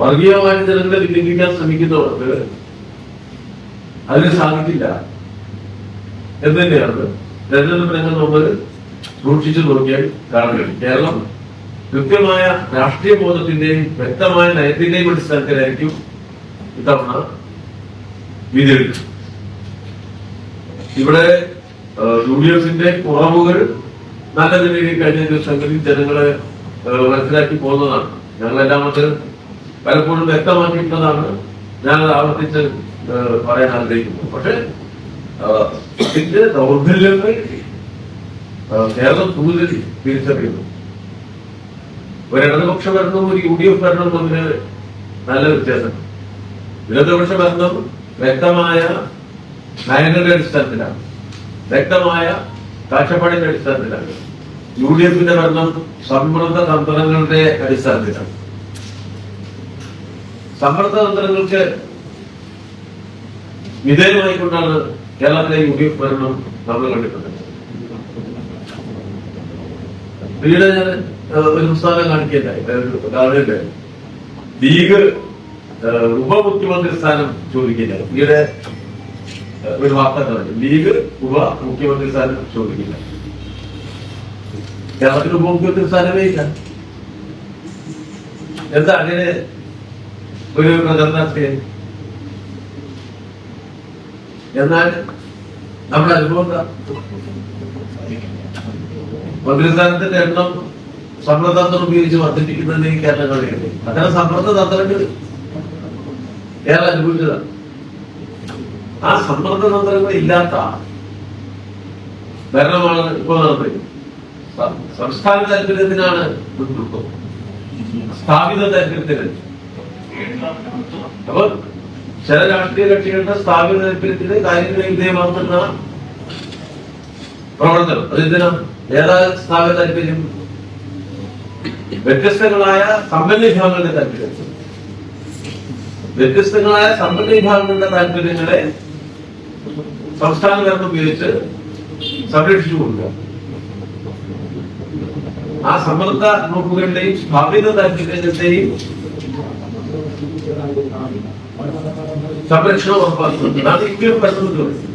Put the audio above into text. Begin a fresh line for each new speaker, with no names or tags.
വർഗീയമായിട്ട് ജനങ്ങളെ വിലപിക്കാൻ ശ്രമിക്കുന്നവർക്ക് അതിന് സാധിക്കില്ല എന്ന് തന്നെയാണ് തെരഞ്ഞെടുപ്പ് രംഗം നമ്മൾ സൂക്ഷിച്ചു നോക്കിയാൽ കാണുന്നത്. കേരളം കൃത്യമായ രാഷ്ട്രീയ ബോധത്തിന്റെയും വ്യക്തമായ നയത്തിന്റെയും അടിസ്ഥാനത്തിലായിരിക്കും ഇത്തവണ വിധിയെടുക്കും. ഇവിടെ UDFന്റെ കുറവുകൾ നല്ല നിലയിൽ കഴിഞ്ഞ ദിവസങ്ങളിൽ ജനങ്ങളെ മനസ്സിലാക്കി പോകുന്നതാണ്. ഞങ്ങളെല്ലാം അത് പലപ്പോഴും വ്യക്തമാക്കിയിട്ടുള്ളതാണ്. ഞാനത് ആവർത്തിച്ച് പറയാൻ ആഗ്രഹിക്കുന്നു. പക്ഷെ അതിന്റെ ദൗർബല്യങ്ങൾ കേരളം കൂടുതൽ തിരിച്ചറിയുന്നു. ഒരു ഇടതുപക്ഷ ഭരണവും ഒരു UDF ഭരണവും തമ്മിൽ നല്ല വ്യത്യാസം. ഇടതുപക്ഷ ഭരണം വ്യക്തമായ നയങ്ങളുടെ അടിസ്ഥാനത്തിലാണ്, വ്യക്തമായ കാഴ്ചപ്പാടിന്റെ അടിസ്ഥാനത്തിലാണ്. UDFന്റെ ഭരണം സമ്മർദ്ദ തന്ത്രങ്ങളുടെ അടിസ്ഥാനത്തിലാണ്. സമ്മർദ്ദ തന്ത്രങ്ങൾക്ക് വിധേയമായിക്കൊണ്ടാണ് കേരളത്തിലെ UDF ഭരണം നമ്മൾ കണ്ടിട്ടുള്ളത്. പിന്നീട് ഞാൻ ഒരു പുസ്തകം കാണിക്കുകയുണ്ടായി. ലീഗ് ഉപമുഖ്യമന്ത്രി സ്ഥാനം ചോദിക്കില്ല. ഈയിടെ ഒരു വാർത്ത കണ്ടു. ലീഗ് ഉപമുഖ്യമന്ത്രി സ്ഥാനം ചോദിക്കില്ല. കേരളത്തിൽ ഉപമുഖ്യമന്ത്രി സ്ഥാനമേ ഇല്ല. എന്താ അങ്ങനെ ഒരു പ്രചരണത്തെ? എന്നാൽ നമ്മുടെ അനുഭവം മന്ത്രിസ്ഥാനത്തിന്റെ എണ്ണം സമ്മർദ്ദതന്ത്രം ഉപയോഗിച്ച് വർദ്ധിപ്പിക്കുന്നതിന് കേരളം കഴിയുന്നത്. അത്തരം സമ്മർദ്ദ തന്ത്രങ്ങൾ കേരളം അനുഭവിച്ചതാണ്. ആ സമ്മർദ്ദ തന്ത്രങ്ങൾ ഇല്ലാത്ത ഭരണമാണ് ഇപ്പോൾ നടത്തുന്നത്. സംസ്ഥാന താല്പര്യത്തിനാണ് മുൻതൂക്കം, സ്ഥാപിത താല്പര്യത്തിന്. അപ്പൊ ചില രാഷ്ട്രീയ കക്ഷികളുടെ സ്ഥാപിത താല്പര്യത്തിന് കാര്യങ്ങളെ വിധേയമാക്കുന്ന പ്രവർത്തനം. അതെന്തിനാ? ഏതാ സ്ഥാപിത താല്പര്യം? വ്യത്യസ്തങ്ങളായ സമ്പന്ന വിഭാഗങ്ങളുടെ താല്പര്യം. വ്യത്യസ്തങ്ങളായ സമ്പന്ന വിഭാഗങ്ങളുടെ താല്പര്യങ്ങളെ സംസ്ഥാന ഭരണം ഉപയോഗിച്ച് സംരക്ഷിച്ചു കൊടുക്കുക. ആ സമ്മർദ്ദ ഗ്രൂപ്പുകളുടെയും സ്ഥാപിത താല്പര്യങ്ങളുടെയും സംരക്ഷണം ഉറപ്പാക്കുന്നത്. അതാണ് ഇന്ത്യൻ ഭരണത്തിൽ